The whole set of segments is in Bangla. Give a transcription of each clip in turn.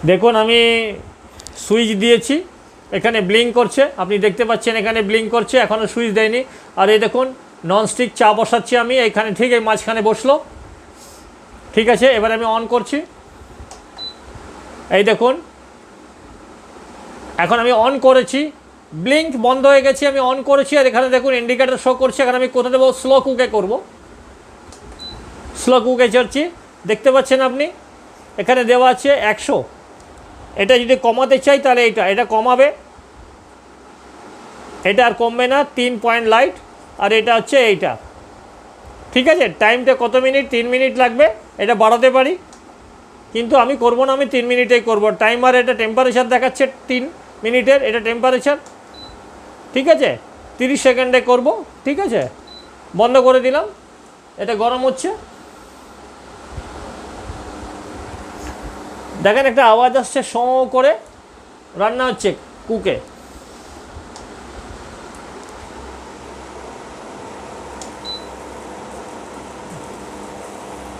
দেখুন আমি সুইচ দিয়েছি, এখানে ব্লিঙ্ক করছে, আপনি দেখতে পাচ্ছেন এখানে ব্লিঙ্ক করছে, এখনও সুইচ দেয়নি। আর এই দেখুন ননস্টিক চা বসাচ্ছি আমি এইখানে, ঠিক এই মাঝখানে বসলো। ঠিক আছে, এবার আমি অন করছি। এই দেখুন এখন আমি অন করেছি, ব্লিঙ্ক বন্ধ হয়ে গেছে, আমি অন করেছি। আর এখানে দেখুন ইন্ডিকেটর শো করছে। এখানে আমি কোথায় দেবো, স্লো কুকে করব, স্লো কুকে চড়ছি। দেখতে পাচ্ছেন আপনি এখানে দেওয়া আছে 100। এটা যদি কমাতে চাই তাহলে এটা কমাবে, এটা আর কমবে না, 3 পয়েন্ট লাইট। আর এটা হচ্ছে এইটা। ঠিক আছে, টাইমটা কত মিনিট, 3 মিনিট লাগবে। এটা বাড়াতে পারি কিন্তু আমি করব না, আমি 3 মিনিটেই করব। টাইমার এটা টেম্পারেচার দেখাচ্ছে 3 মিনিটের, এটা টেম্পারেচার। ঠিক আছে, 30 সেকেন্ডে করব। ঠিক আছে, বন্ধ করে দিলাম, এটা গরম হচ্ছে। দেখেন একটা আওয়াজ আসছে, শো করে রান্না হচ্ছে কুকে।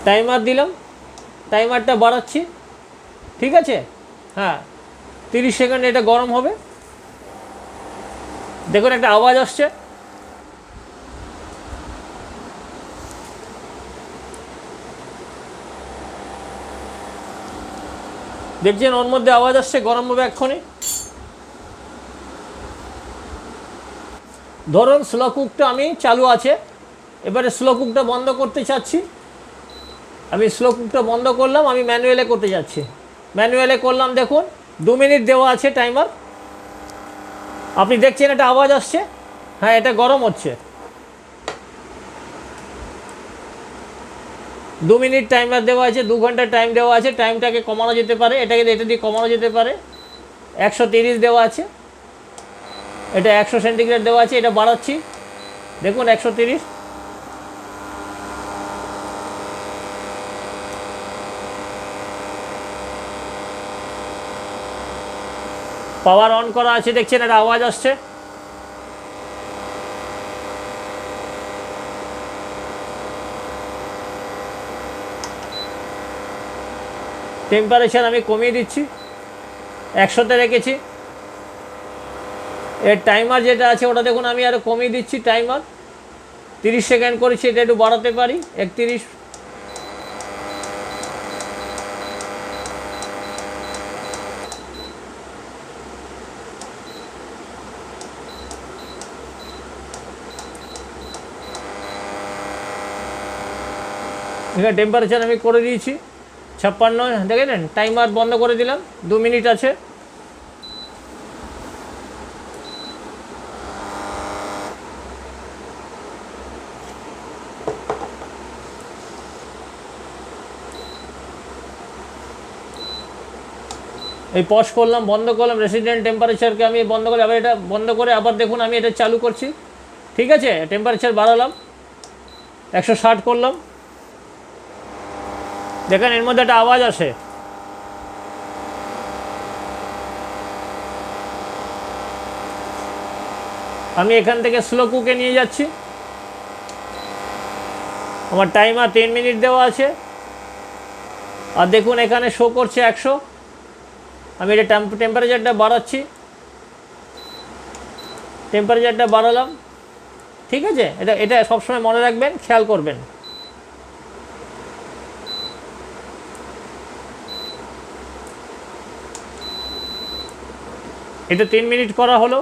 টাইমার দিলাম, টাইমারটা বাড়াচ্ছি। ঠিক আছে, হ্যাঁ 30 সেকেন্ড এটা গরম হবে। দেখুন একটা আওয়াজ আসছে, দেখছেন ওর মধ্যে আওয়াজ আসছে, গরম হবে এক্ষুনি। ধরুন স্লো কুকটা আমি চালু আছে, এবারে স্লো কুকটা বন্ধ করতে চাচ্ছি। আমি স্লো কুকটা বন্ধ করলাম, আমি ম্যানুয়ালে করতে যাচ্ছি। ম্যানুয়ালে করলাম, দেখুন 2 মিনিট দেওয়া আছে টাইমার। আপনি দেখছেন একটা আওয়াজ আসছে, হ্যাঁ এটা গরম হচ্ছে। 2 মিনিট টাইমার দেওয়া আছে, 2 ঘন্টা টাইম দেওয়া আছে। টাইমটাকে কমানো যেতে পারে, এটাকে এটা দিয়ে কমানো যেতে পারে। 130 দেওয়া আছে, এটা 100 সেন্টিগ্রেড দেওয়া আছে, এটা বাড়াচ্ছি। দেখুন 130। পাওয়ার অন করা আছে, দেখছেন একটা আওয়াজ আসছে। টেম্পারেচার আমি কমিয়ে দিচ্ছি, 100তে রেখেছি। এর টাইমার যেটা আছে ওটা দেখুন আমি আরও কমিয়ে দিচ্ছি। টাইমার 30 সেকেন্ড করেছি, এটা একটু বাড়াতে পারি, 31। এখানে টেম্পারেচার আমি করে দিয়েছি 56। দেখেন টাইমার বন্ধ করে দিলাম, 2 মিনিট আছে। এই পজ করলাম, বন্ধ করলাম, রেসিডেন্ট টেম্পারেচারকে আমি বন্ধ করে আবার এটা বন্ধ করে আবার দেখুন আমি এটা চালু করছি। ঠিক আছে, টেম্পারেচার বাড়ালাম, 160 করলাম। দেখেন এর মধ্যে একটা আওয়াজ আসে, আমি এখান থেকে স্লো কুকে নিয়ে যাচ্ছি। আমার টাইমার 3 মিনিট দেওয়া আছে। আর দেখুন এখানে শো করছে 100। আমি এটা টেম্পারেচারটা বাড়াচ্ছি, টেম্পারেচারটা বাড়ালাম। ঠিক আছে, এটা সবসময় মনে রাখবেন, খেয়াল করবেন। এটা 3 মিনিট করা হলো।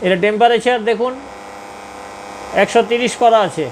এটা টেম্পারেচার দেখুন 130 করা আছে।